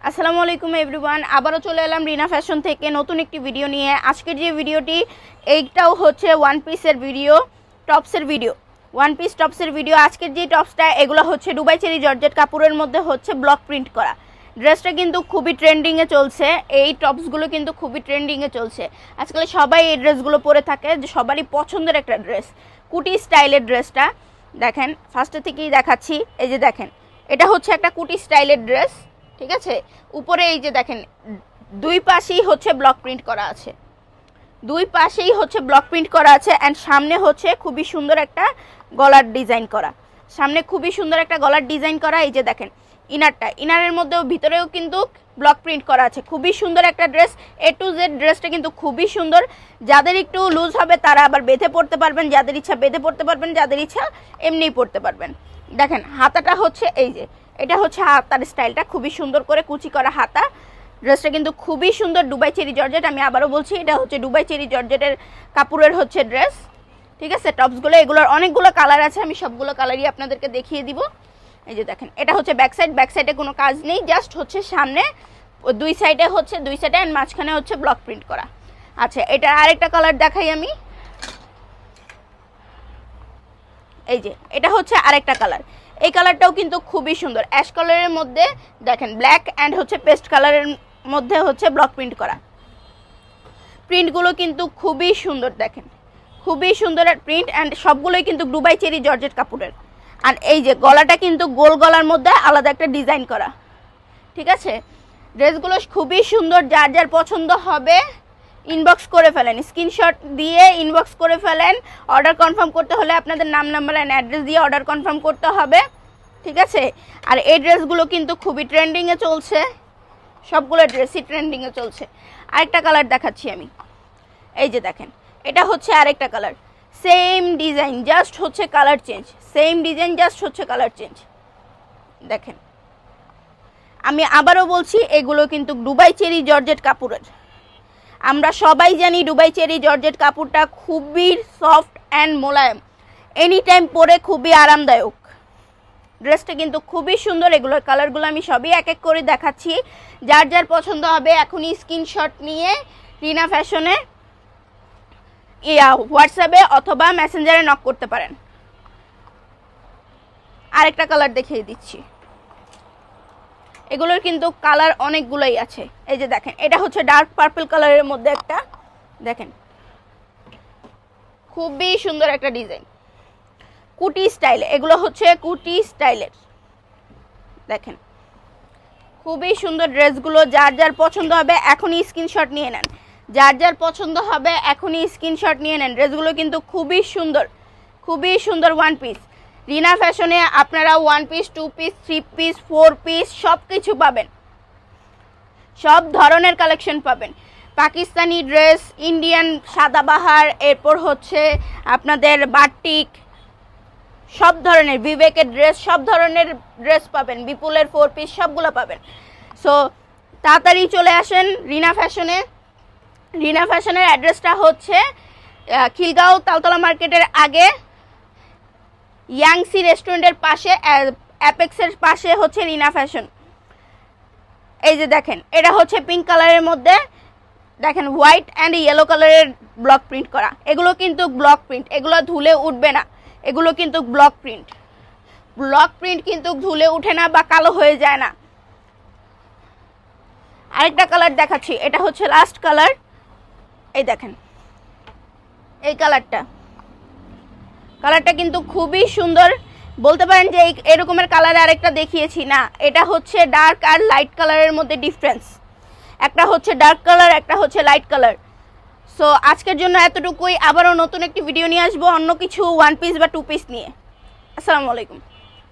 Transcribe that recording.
আসসালামু আলাইকুম এভরিওয়ান, আবারও চলে এলাম রিনা ফ্যাশন থেকে নতুন একটি ভিডিও নিয়ে। আজকের যে ভিডিওটি এইটাও হচ্ছে ওয়ান পিসের ভিডিও, টপসের ভিডিও, ওয়ান পিস টপসের ভিডিও। আজকের যে টপসটা এগুলো হচ্ছে দুবাই চেরি জর্জেট কাপড়ের মধ্যে হচ্ছে ব্লক প্রিন্ট করা। ড্রেসটা কিন্তু খুবই ট্রেন্ডিংয়ে চলছে, এই টপসগুলো কিন্তু খুবই ট্রেন্ডিংয়ে চলছে। আজকাল সবাই এই ড্রেসগুলো পরে থাকে, যে সবারই পছন্দের একটা ড্রেস, কুটি স্টাইলের ড্রেসটা। দেখেন ফার্স্টে থেকেই দেখাচ্ছি, এই যে দেখেন এটা হচ্ছে একটা কুটি স্টাইলের ড্রেস, ঠিক আছে। উপরে এই যে দেখেন দুই পাশেই হচ্ছে ব্লক প্রিন্ট করা আছে, দুই পাশেই হচ্ছে ব্লক প্রিন্ট করা আছে। অ্যান্ড সামনে হচ্ছে খুবই সুন্দর একটা গলার ডিজাইন করা, সামনে খুবই সুন্দর একটা গলার ডিজাইন করা। এই যে দেখেন ইনারটা, ইনারের মধ্যেও ভিতরেও কিন্তু ব্লক প্রিন্ট করা আছে। খুবই সুন্দর একটা ড্রেস, এ টু জেড ড্রেসটা কিন্তু খুবই সুন্দর। যাদের একটু লুজ হবে তারা আবার বেঁধে পড়তে পারবেন, যাদের ইচ্ছা বেঁধে পড়তে পারবেন, যাদের ইচ্ছা এমনিই পড়তে পারবেন। দেখেন হাতাটা হচ্ছে এই যে, এটা হচ্ছে হাতার স্টাইলটা, খুবই সুন্দর করে কুচি করা হাতা। ড্রেসটা কিন্তু খুবই সুন্দর, দুবাই চেরি জর্জেট। আমি আবারও বলছি এটা হচ্ছে দুবাই চেরি জর্জেটের কাপড়ের হচ্ছে ড্রেস, ঠিক আছে। টপসগুলো এগুলোর অনেকগুলো কালার আছে, আমি সবগুলো কালারই আপনাদেরকে দেখিয়ে দিব। এই যে দেখেন এটা হচ্ছে ব্যাক সাইড, ব্যাক সাইডে কোনো কাজ নেই, জাস্ট হচ্ছে সামনে দুই সাইডে হচ্ছে, দুই সাইডে অ্যান্ড মাঝখানে হচ্ছে ব্লক প্রিন্ট করা। আচ্ছা এটার আরেকটা কালার দেখাই আমি, এই যে এটা হচ্ছে আরেকটা কালার। এই কালারটাও কিন্তু খুবই সুন্দর, অ্যাশ কালারের মধ্যে দেখেন ব্ল্যাক অ্যান্ড হচ্ছে পেস্ট কালারের মধ্যে হচ্ছে ব্লক প্রিন্ট করা। প্রিন্টগুলো কিন্তু খুবই সুন্দর, দেখেন খুবই সুন্দর প্রিন্ট, অ্যান্ড সবগুলোই কিন্তু দুবাই চেরি জর্জেট কাপড়ের। আর এই যে গলাটা কিন্তু গোল গলার মধ্যে আলাদা একটা ডিজাইন করা, ঠিক আছে। ড্রেসগুলো খুবই সুন্দর, যার যার পছন্দ হবে ইনবক্স করে ফেলেন, স্ক্রিনশট দিয়ে ইনবক্স করে ফেলেন। অর্ডার কনফার্ম করতে হলে আপনাদের নাম নাম্বার অ্যান্ড অ্যাড্রেস দিয়ে অর্ডার কনফার্ম করতে হবে, ঠিক আছে। আর এই ড্রেসগুলো কিন্তু খুবই ট্রেন্ডিংয়ে চলছে, সবগুলো ড্রেসই ট্রেন্ডিংয়ে চলছে। আরেকটা কালার দেখাচ্ছি আমি, এই যে দেখেন এটা হচ্ছে আরেকটা কালার, সেম ডিজাইন জাস্ট হচ্ছে colour change, same design just হচ্ছে কালার চেঞ্জ। দেখেন আমি আবারও বলছি এগুলো কিন্তু দুবাই চেরি জর্জেট কাপড়ের। আমরা সবাই জানি দুবাই চেরি জর্জেট কাপড়টা খুবই সফট অ্যান্ড মোলায়েম, এনি টাইম পরে খুবই আরামদায়ক। ড্রেসটা কিন্তু খুবই সুন্দর, এগুলোর কালারগুলো আমি সবই এক এক করে দেখাচ্ছি। যার যার পছন্দ হবে এখনই স্ক্রিনশট নিয়ে রিনা ফ্যাশনে হোয়াটসঅ্যাপে অথবা মেসেঞ্জারে নক করতে পারেন। আরেকটা কালার দেখিয়ে দিচ্ছি, এগুলোর কিন্তু কালার অনেকগুলোই আছে। এই যে দেখেন এটা হচ্ছে ডার্ক পার্পল কালারের মধ্যে একটা, দেখেন খুবই সুন্দর একটা ডিজাইন, কুটি স্টাইলে, এগুলো হচ্ছে কুটি স্টাইলের। দেখেন খুবই সুন্দর ড্রেসগুলো, যার যার পছন্দ হবে এখনই স্ক্রিনশট নিয়ে নেন, যার যার পছন্দ হবে এখনই স্ক্রিনশট নিয়ে নেন। ড্রেসগুলো কিন্তু খুবই সুন্দর, খুবই সুন্দর ওয়ান পিস। রিনা ফ্যাশনে আপনারা one piece, two piece, three piece, four piece সব কিছু পাবেন, সব ধরনের কালেকশন পাবেন। পাকিস্তানি ড্রেস, ইন্ডিয়ান সাদাবাহার, এরপর হচ্ছে আপনাদের বাটিক, সব ধরনের বিবেকের ড্রেস, সব ধরনের ড্রেস পাবেন, বিপুলের ফোর পিস সবগুলো পাবেন। সো তাড়াতাড়ি চলে আসেন রিনা ফ্যাশনে। রিনা ফ্যাশনের অ্যাড্রেসটা হচ্ছে খিলগাঁও তালতলা মার্কেটের আগে ইয়াংসি রেস্টুরেন্টের পাশে, অ্যাপেক্সের পাশে হচ্ছে রিনা ফ্যাশন। এই যে দেখেন এটা হচ্ছে পিঙ্ক কালারের মধ্যে, দেখেন হোয়াইট অ্যান্ড ইয়েলো কালারের ব্লক প্রিন্ট করা। এগুলো কিন্তু ব্লক প্রিন্ট, এগুলো ধুলে উঠবে না, এগুলো কিন্তু ব্লক প্রিন্ট। ব্লক প্রিন্ট কিন্তু ধুলে উঠে না বা কালো হয়ে যায় না। আরেকটা কালার দেখাচ্ছি, এটা হচ্ছে লাস্ট কালার, এই দেখেন এই কালারটা, কালারটা কিন্তু খুবই সুন্দর। বলতে পারেন যে এরকমের কালারে আরেকটা দেখিয়েছি না, এটা হচ্ছে ডার্ক আর লাইট কালারের মধ্যে ডিফারেন্স, একটা হচ্ছে ডার্ক কালার, একটা হচ্ছে লাইট কালার। সো আজকের জন্য এতটুকুই, আবারও নতুন একটি ভিডিও নিয়ে আসবো অন্য কিছু ওয়ান পিস বা টু পিস নিয়ে। আসসালামু আলাইকুম।